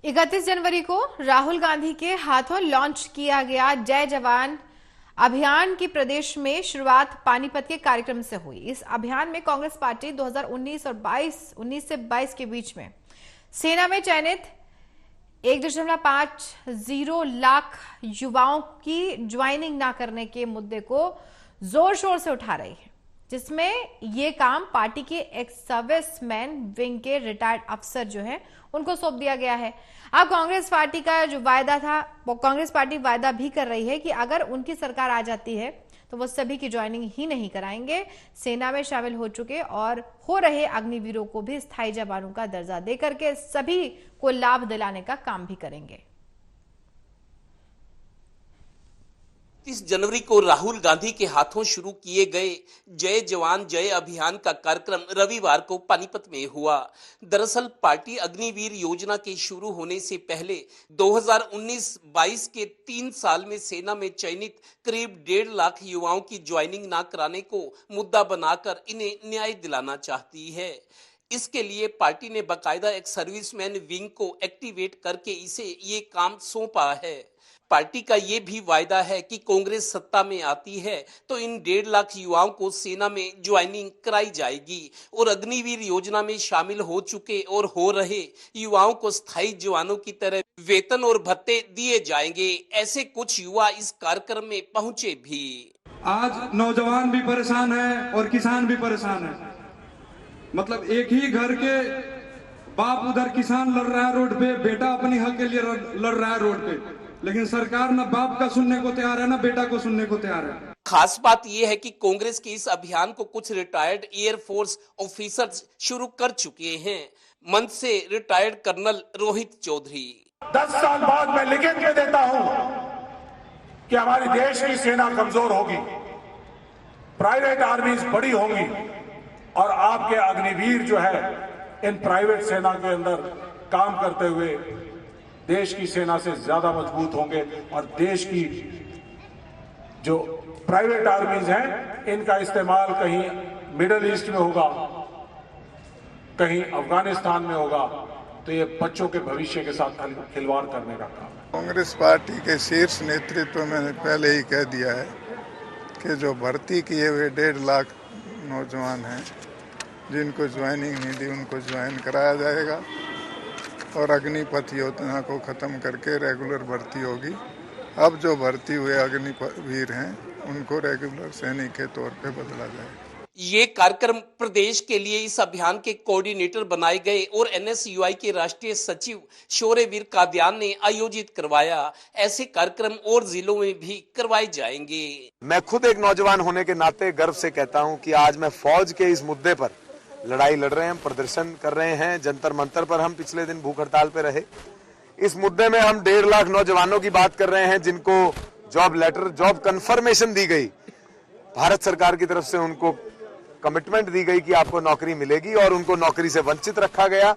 31 जनवरी को राहुल गांधी के हाथों लॉन्च किया गया जय जवान अभियान की प्रदेश में शुरुआत पानीपत के कार्यक्रम से हुई। इस अभियान में कांग्रेस पार्टी 2019 और 19 से 22 के बीच में सेना में चयनित 1.50 लाख युवाओं की ज्वाइनिंग न करने के मुद्दे को जोर शोर से उठा रही है, जिसमें ये काम पार्टी के एक्स सर्विसमैन विंग के रिटायर्ड अफसर जो है उनको सौंप दिया गया है। अब कांग्रेस पार्टी का जो वायदा था, वो कांग्रेस पार्टी वायदा भी कर रही है कि अगर उनकी सरकार आ जाती है तो वो सभी की ज्वाइनिंग ही नहीं कराएंगे, सेना में शामिल हो चुके और हो रहे अग्निवीरों को भी स्थायी जवानों का दर्जा देकर के सभी को लाभ दिलाने का काम भी करेंगे। 30 जनवरी को राहुल गांधी के हाथों शुरू किए गए जय जवान जय अभियान का कार्यक्रम रविवार को पानीपत में हुआ। दरअसल पार्टी अग्निवीर योजना के शुरू होने से पहले 2019-22 के 3 साल में सेना में चयनित करीब 1.5 लाख युवाओं की ज्वाइनिंग न कराने को मुद्दा बनाकर इन्हें न्याय दिलाना चाहती है। इसके लिए पार्टी ने बाकायदा एक सर्विसमैन विंग को एक्टिवेट करके इसे ये काम सौंपा है। पार्टी का ये भी वायदा है कि कांग्रेस सत्ता में आती है तो इन 1.5 लाख युवाओं को सेना में ज्वाइनिंग कराई जाएगी और अग्निवीर योजना में शामिल हो चुके और हो रहे युवाओं को स्थायी जवानों की तरह वेतन और भत्ते दिए जाएंगे। ऐसे कुछ युवा इस कार्यक्रम में पहुंचे भी। आज नौजवान भी परेशान है और किसान भी परेशान है। मतलब एक ही घर के बाप उधर किसान लड़ रहा है रोड पे, बेटा अपनी हक के लिए लड़ रहा है रोड पे, लेकिन सरकार ना बाप का सुनने को तैयार है ना बेटा को सुनने को तैयार है। खास बात यह है कि कांग्रेस के इस अभियान को कुछ रिटायर्ड एयरफोर्स ऑफिसर्स शुरू कर चुके हैं। मंच से रिटायर्ड कर्नल रोहित चौधरी, 10 साल बाद मैं लिखित में देता हूं कि हमारी देश की सेना कमजोर होगी, प्राइवेट आर्मीज बड़ी होंगी और आपके अग्निवीर जो है इन प्राइवेट सेना के अंदर काम करते हुए देश की सेना से ज्यादा मजबूत होंगे और देश की जो प्राइवेट आर्मीज हैं इनका इस्तेमाल कहीं मिडिल ईस्ट में होगा, कहीं अफगानिस्तान में होगा, तो ये बच्चों के भविष्य के साथ खिलवाड़ करने का काम है। कांग्रेस पार्टी के शीर्ष नेतृत्व में पहले ही कह दिया है कि जो भर्ती किए हुए 1.5 लाख नौजवान हैं जिनको ज्वाइनिंग नहीं दी उनको ज्वाइन कराया जाएगा और अग्निपथ योजना को खत्म करके रेगुलर भर्ती होगी। अब जो भर्ती हुए अग्निवीर हैं उनको रेगुलर सैनिक के तौर पे बदला जाएगा। ये कार्यक्रम प्रदेश के लिए इस अभियान के कोऑर्डिनेटर बनाए गए और एनएसयूआई के राष्ट्रीय सचिव शौर्यवीर कादियान ने आयोजित करवाया। ऐसे कार्यक्रम और जिलों में भी करवाए जाएंगे। मैं खुद एक नौजवान होने के नाते गर्व से कहता हूं कि आज मैं फौज के इस मुद्दे पर लड़ाई लड़ रहे हैं, प्रदर्शन कर रहे हैं। जंतर मंतर पर हम पिछले दिन भूख हड़ताल पे रहे। इस मुद्दे में हम 1.5 लाख नौजवानों की बात कर रहे हैं जिनको जॉब लेटर, जॉब कंफर्मेशन दी गई। भारत सरकार की तरफ से उनको कमिटमेंट दी गई कि आपको नौकरी मिलेगी और उनको नौकरी से वंचित रखा गया।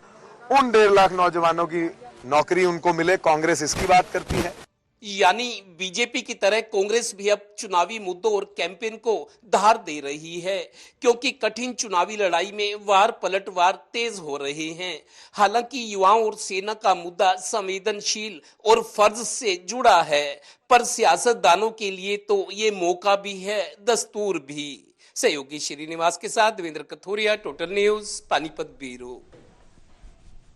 उन 1.5 लाख नौजवानों की नौकरी उनको मिले, कांग्रेस इसकी बात करती है। यानी बीजेपी की तरह कांग्रेस भी अब चुनावी मुद्दों और कैंपेन को धार दे रही है, क्योंकि कठिन चुनावी लड़ाई में वार पलटवार तेज हो रहे हैं। हालांकि युवाओं और सेना का मुद्दा संवेदनशील और फर्ज से जुड़ा है, पर सियासतदानों के लिए तो ये मौका भी है, दस्तूर भी। सहयोगी श्रीनिवास के साथ Devendra Kathoria, total news, Panipat bureau.